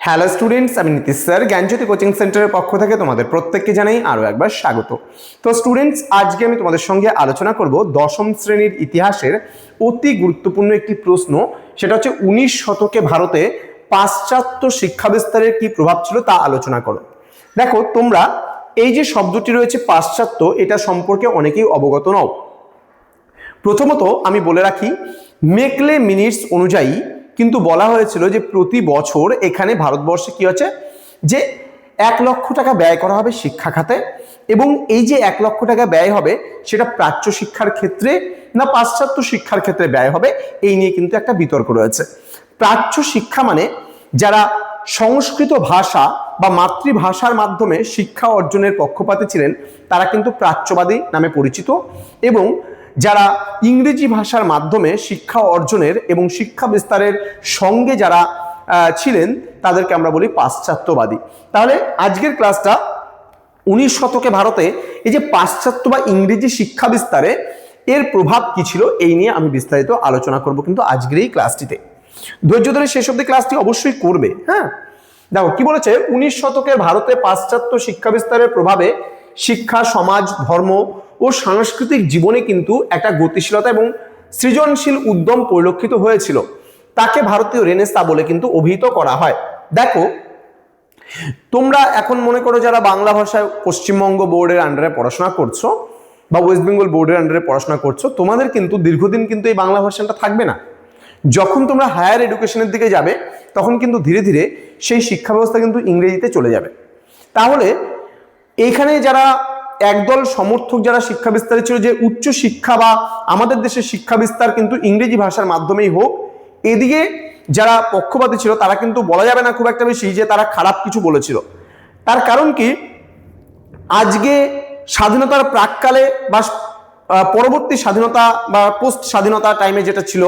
Hello students, আমি Nitish sir জ্ঞানজ্যোতি coaching সেন্টারের পক্ষ থেকে তোমাদের প্রত্যেককে জানাই আরও একবার স্বাগত। তো স্টুডেন্টস, আজকে আমি তোমাদের সঙ্গে আলোচনা করব দশম শ্রেণীর ইতিহাসের অতি গুরুত্বপূর্ণ একটি প্রশ্ন। সেটা হচ্ছে 19 শতকে ভারতে পাশ্চাত্য শিক্ষা বিস্তারের কি প্রভাব ছিল তা আলোচনা করো। দেখো, তোমরা এই যে শব্দটি রয়েছে পাশ্চাত্য, এটা সম্পর্কে অনেকেই অবগত নও। প্রথমত আমি বলে রাখি, মেকলে মিনিটস অনুযায়ী কিন্তু বলা হয়েছিল যে প্রতি বছর এখানে ভারতবর্ষে কি হচ্ছে যে 1 লক্ষ টাকা ব্যয় করা হবে শিক্ষা খাতে, এবং এই যে 1 লক্ষ টাকা ব্যয় হবে সেটা প্রাচ্য শিক্ষার ক্ষেত্রে না পাশ্চাত্য শিক্ষার ক্ষেত্রে ব্যয় হবে, এই নিয়ে কিন্তু একটা বিতর্ক রয়েছে। প্রাচ্য শিক্ষা মানে যারা সংস্কৃত ভাষা বা মাতৃভাষার মাধ্যমে শিক্ষা অর্জনের পক্ষপাতী ছিলেন তারা কিন্তু প্রাচ্যবাদী নামে পরিচিত, এবং যারা ইংরেজি ভাষার মাধ্যমে শিক্ষা অর্জনের এবং শিক্ষা বিস্তারের সঙ্গে যারা ছিলেন তাদেরকে আমরা বলি পাশ্চাত্যবাদী। তাহলে আজকের ক্লাসটা 19 শতকে ভারতে এই যে পাশ্চাত্য বা ইংরেজি শিক্ষা বিস্তারে এর প্রভাব কি ছিল এই নিয়ে আমি বিস্তারিত আলোচনা করব কিন্তু আজকের এই ক্লাসটিতে। ধৈর্য ধরে শেষ অবধি ক্লাসটি অবশ্যই করবে। হ্যাঁ, দেখো কি বলেছে, 19 শতকের ভারতে পাশ্চাত্য শিক্ষা বিস্তারের প্রভাবে শিক্ষা, সমাজ, ধর্ম ও সাংস্কৃতিক জীবনে কিন্তু একটা গতিশীলতা এবং সৃজনশীল উদ্যম পরিলক্ষিত হয়েছিল। তাকে ভারতীয় রেনেসাঁ বলে কিন্তু অভিহিত করা হয়। দেখো, তোমরা এখন মনে করো যারা বাংলা ভাষায় পশ্চিমবঙ্গ বোর্ডের আন্ডারে পড়াশোনা করছো বা ওয়েস্ট বেঙ্গল বোর্ডের আন্ডারে পড়াশোনা করছো, তোমাদের কিন্তু দীর্ঘদিন কিন্তু এই বাংলা ভাষাটা থাকবে না। যখন তোমরা হায়ার এডুকেশনের দিকে যাবে তখন কিন্তু ধীরে ধীরে সেই শিক্ষা ব্যবস্থা কিন্তু ইংরেজিতে চলে যাবে। তাহলে এইখানে যারা একদল সমর্থক যারা শিক্ষা বিস্তারে ছিল যে উচ্চ শিক্ষা বা আমাদের দেশের শিক্ষা বিস্তার কিন্তু ইংরেজি ভাষার মাধ্যমেই হোক, এদিকে যারা পক্ষপাতী ছিল তারা কিন্তু বলা যাবে না খুব একটা বেশি যে তারা খারাপ কিছু বলেছিল। তার কারণ কি, আজকে স্বাধীনতার প্রাককালে বা পরবর্তী স্বাধীনতা বা পোস্ট স্বাধীনতা টাইমে যেটা ছিল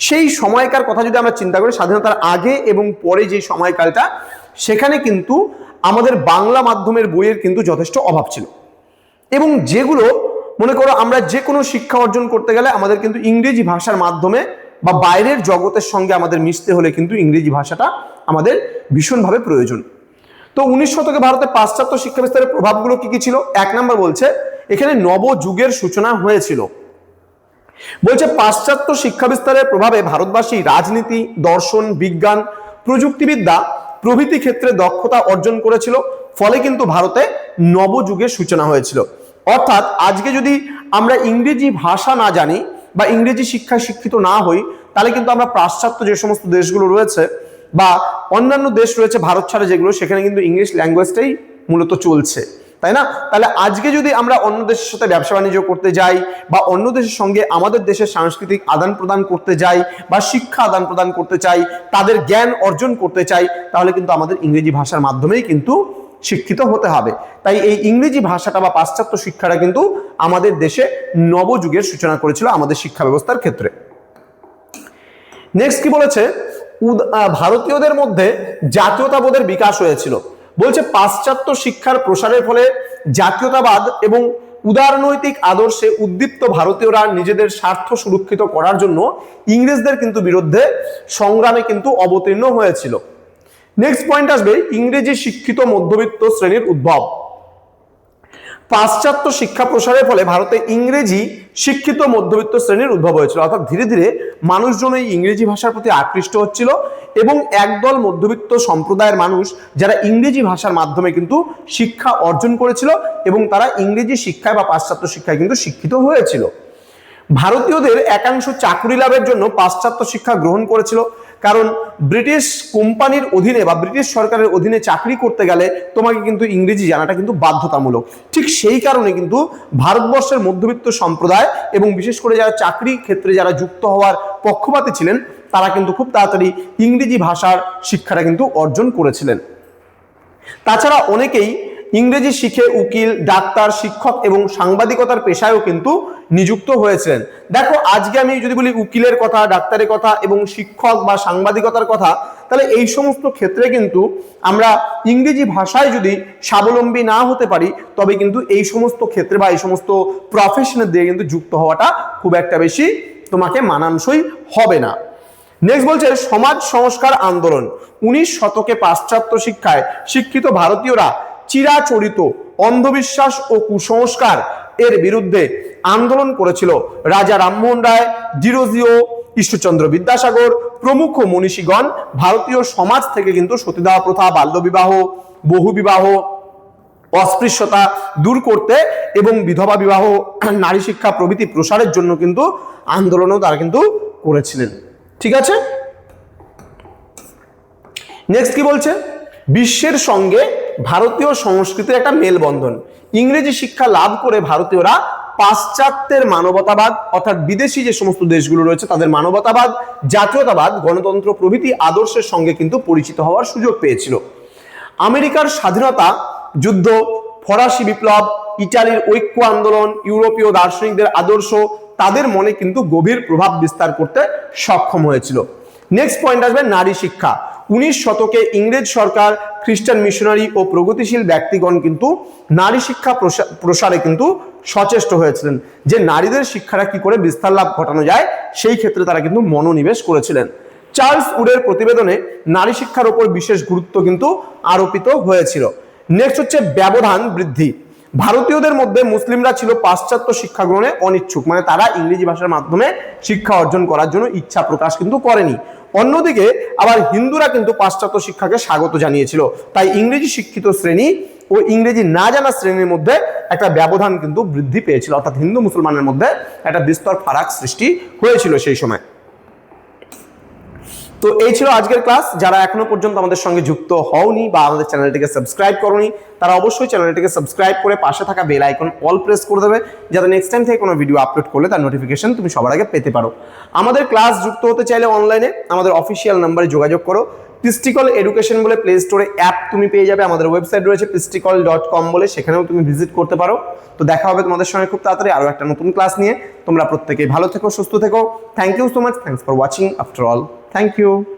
সেই সময়কার কথা যদি আমরা চিন্তা করি, স্বাধীনতার আগে এবং পরে যে সময়কালটা, সেখানে কিন্তু আমাদের বাংলা মাধ্যমের বইয়ের কিন্তু যথেষ্ট অভাব ছিল, এবং যেগুলো মনে করো আমরা যে কোনো শিক্ষা অর্জন করতে গেলে আমাদের কিন্তু ইংরেজি ভাষার মাধ্যমে বা বাইরের জগতের সঙ্গে আমাদের মিশতে হলে কিন্তু ইংরেজি ভাষাটা আমাদের ভীষণভাবে প্রয়োজন। তো 19 শতকে ভারতে পাশ্চাত্য শিক্ষা বিস্তারের প্রভাবগুলো কি কি ছিল? 1 নম্বর বলছে এখানে নবযুগের সূচনা হয়েছিল। বলছে পাশ্চাত্য শিক্ষা বিস্তারের প্রভাবে ভারতবাসী রাজনীতি, দর্শন, বিজ্ঞান, প্রযুক্তিবিদ্যা প্রভৃতি ক্ষেত্রে দক্ষতা অর্জন করেছিল, ফলে কিন্তু ভারতে নবযুগের সূচনা হয়েছিল। অর্থাৎ আজকে যদি আমরা ইংরেজি ভাষা না জানি বা ইংরেজি শিক্ষায় শিক্ষিত না হই, তাহলে কিন্তু আমরা পাশ্চাত্য যে সমস্ত দেশগুলো রয়েছে বা অন্যান্য দেশ রয়েছে ভারত ছাড়া যেগুলো, সেখানে কিন্তু ইংলিশ ল্যাঙ্গুয়েজটাই মূলত চলছে, তাই না? তাহলে আজকে যদি আমরা অন্য দেশের সাথে ব্যবসা বাণিজ্য করতে যাই বা অন্য দেশের সঙ্গে আমাদের দেশের সাংস্কৃতিক আদান প্রদান করতে যাই বা শিক্ষা আদান প্রদান করতে চাই, তাদের জ্ঞান অর্জন করতে চাই, তাহলে কিন্তু আমাদের ইংরেজি ভাষার মাধ্যমেই কিন্তু শিক্ষিত হতে হবে। তাই এই ইংরেজি ভাষাটা বা পাশ্চাত্য শিক্ষাটা কিন্তু আমাদের দেশে নবযুগের সূচনা করেছিল আমাদের শিক্ষা ব্যবস্থার ক্ষেত্রে। নেক্সট কি বলেছে, ভারতীয়দের মধ্যে জাতীয়তাবোধের বিকাশ হয়েছিল। বলছে পাশ্চাত্য শিক্ষার প্রসারের ফলে জাতীয়তাবাদ এবং উদারনৈতিক আদর্শে উদ্দীপ্ত ভারতীয়রা নিজেদের স্বার্থ সুরক্ষিত করার জন্য ইংরেজদের কিন্তু বিরুদ্ধে সংগ্রামে কিন্তু অবতীর্ণ হয়েছিল। নেক্সট পয়েন্ট আসবে ইংরেজি শিক্ষিত মধ্যবিত্ত শ্রেণীর উদ্ভব। পাশ্চাত্য শিক্ষা প্রসারের ফলে ভারতে ইংরেজি শিক্ষিত মধ্যবিত্ত শ্রেণীর উদ্ভব হয়েছিল। অর্থাৎ ধীরে ধীরে মানুষজন এই ইংরেজি ভাষার প্রতি আকৃষ্ট হচ্ছিল, এবং একদল মধ্যবিত্ত সম্প্রদায়ের মানুষ যারা ইংরেজি ভাষার মাধ্যমে কিন্তু শিক্ষা অর্জন করেছিল এবং তারা ইংরেজি শিক্ষায় বা পাশ্চাত্য শিক্ষায় কিন্তু শিক্ষিত হয়েছিল। ভারতীয়দের একাংশ চাকরি লাভের জন্য পাশ্চাত্য শিক্ষা গ্রহণ করেছিল, কারণ ব্রিটিশ কোম্পানির অধীনে বা ব্রিটিশ সরকারের অধীনে চাকরি করতে গেলে তোমাকে কিন্তু ইংরেজি জানাটা কিন্তু বাধ্যতামূলক। ঠিক সেই কারণে কিন্তু ভারতবর্ষের মধ্যবিত্ত সম্প্রদায় এবং বিশেষ করে যারা চাকরি ক্ষেত্রে যারা যুক্ত হওয়ার পক্ষপাতী ছিলেন তারা কিন্তু খুব তাড়াতাড়ি ইংরেজি ভাষার শিক্ষাটা কিন্তু অর্জন করেছিলেন। তাছাড়া অনেকেই ইংরেজি শিখে উকিল, ডাক্তার, শিক্ষক এবং সাংবাদিকতার পেশায়ও কিন্তু নিযুক্ত হয়েছিলেন। দেখো, আজকে আমি যদি বলি উকিলের কথা, ডাক্তারের কথা এবং শিক্ষক বা সাংবাদিকতার কথা, তাহলে এই সমস্ত ক্ষেত্রে কিন্তু আমরা ইংরেজি ভাষায় যদি স্বাবলম্বী না হতে পারি তবে কিন্তু এই সমস্ত ক্ষেত্রে বা এই সমস্ত প্রফেশনের দিকে কিন্তু যুক্ত হওয়াটা খুব একটা বেশি তোমাকে মানানসই হবে না। নেক্সট বলছে সমাজ সংস্কার আন্দোলন। 19 শতকে পাশ্চাত্য শিক্ষায় শিক্ষিত ভারতীয়রা চিরাচরিত অন্ধবিশ্বাস ও কুসংস্কার এর বিরুদ্ধে আন্দোলন করেছিল। রাজা রামমোহন রায়, ডিরোজিও, ঈশ্বরচন্দ্র বিদ্যাসাগর প্রমুখ মনীষীগণ ভারতীয় সমাজ থেকে কিন্তু সতীদাহ প্রথা, বাল্যবিবাহ, বহুবিবাহ, অস্পৃশ্যতা দূর করতে এবং বিধবা বিবাহ, নারী শিক্ষা প্রভৃতি প্রসারের জন্য কিন্তু আন্দোলনও তারা কিন্তু করেছিলেন। ঠিক আছে, নেক্সট কি বলছে, বিশ্বের সঙ্গে ভারতীয় সংস্কৃতির একটা মেলবন্ধন। ইংরেজি শিক্ষা লাভ করে ভারতীয়রা পাশ্চাত্যের মানবতাবাদ অর্থাৎ বিদেশি যে সমস্ত দেশগুলো রয়েছে তাদের মানবতাবাদ, জাতীয়তাবাদ, গণতন্ত্র প্রভৃতি আদর্শের সঙ্গে কিন্তু পরিচিত হওয়ার সুযোগ পেয়েছিল। আমেরিকার স্বাধীনতা যুদ্ধ, ফরাসি বিপ্লব, ইটালির ঐক্য আন্দোলন, ইউরোপীয় দার্শনিকদের আদর্শ তাদের মনে কিন্তু গভীর প্রভাব বিস্তার করতে সক্ষম হয়েছিল। নেক্সট পয়েন্ট আসবে নারী শিক্ষা। 19 শতকে ইংরেজ সরকার, খ্রিস্টান মিশনারি ও প্রগতিশীল ব্যক্তিগণ কিন্তু নারী শিক্ষা প্রসারে কিন্তু সচেষ্ট হয়েছিলেন, যে নারীদের শিক্ষাটা কি করে বিস্তার লাভ ঘটানো যায় সেই ক্ষেত্রে তারা কিন্তু মনোনিবেশ করেছিলেন। চার্লস উডের প্রতিবেদনে নারী শিক্ষার উপর বিশেষ গুরুত্ব কিন্তু আরোপিত হয়েছিল। নেক্সট হচ্ছে ব্যবধান বৃদ্ধি। ভারতীয়দের মধ্যে মুসলিমরা ছিল পাশ্চাত্য শিক্ষা গ্রহণে অনিচ্ছুক, মানে তারা ইংরেজি ভাষার মাধ্যমে শিক্ষা অর্জন করার জন্য ইচ্ছা প্রকাশ কিন্তু করেনি। অন্যদিকে আবার হিন্দুরা কিন্তু পাশ্চাত্য শিক্ষাকে স্বাগত জানিয়েছিল। তাই ইংরেজি শিক্ষিত শ্রেণী ও ইংরেজি না জানা শ্রেণীর মধ্যে একটা ব্যবধান কিন্তু বৃদ্ধি পেয়েছিল, অর্থাৎ হিন্দু মুসলমানের মধ্যে একটা বিস্তর ফারাক সৃষ্টি হয়েছিল সেই সময়। তো এই ছিল আজকের ক্লাস। যারা এখনো পর্যন্ত আমাদের সঙ্গে যুক্ত হওনি বা আমাদের চ্যানেলটিকে সাবস্ক্রাইব করোনি তারা অবশ্যই চ্যানেলটিকে সাবস্ক্রাইব করে পাশে থাকা বেল আইকন অল প্রেস করে দেবে, যাতে নেক্সট টাইম থেকে কোনো ভিডিও আপলোড করলে তার নোটিফিকেশন তুমি সবার আগে পেতে পারো। আমাদের ক্লাস যুক্ত হতে চাইলে অনলাইনে আমাদের অফিসিয়াল নাম্বারে যোগাযোগ করো। পিস্টিকল এডুকেশন বলে প্লে স্টোরে অ্যাপ তুমি পেয়ে যাবে, আমাদের ওয়েবসাইট রয়েছে pisticol.com বলে, সেখানেও তুমি ভিজিট করতে পারো। তো দেখা হবে তোমাদের সঙ্গে খুব তাড়াতাড়ি আরও একটা নতুন ক্লাস নিয়ে। তোমরা প্রত্যেকেই ভালো থেকো, সুস্থ থেকো। Thank you so much, thanks for watching after all, thank you.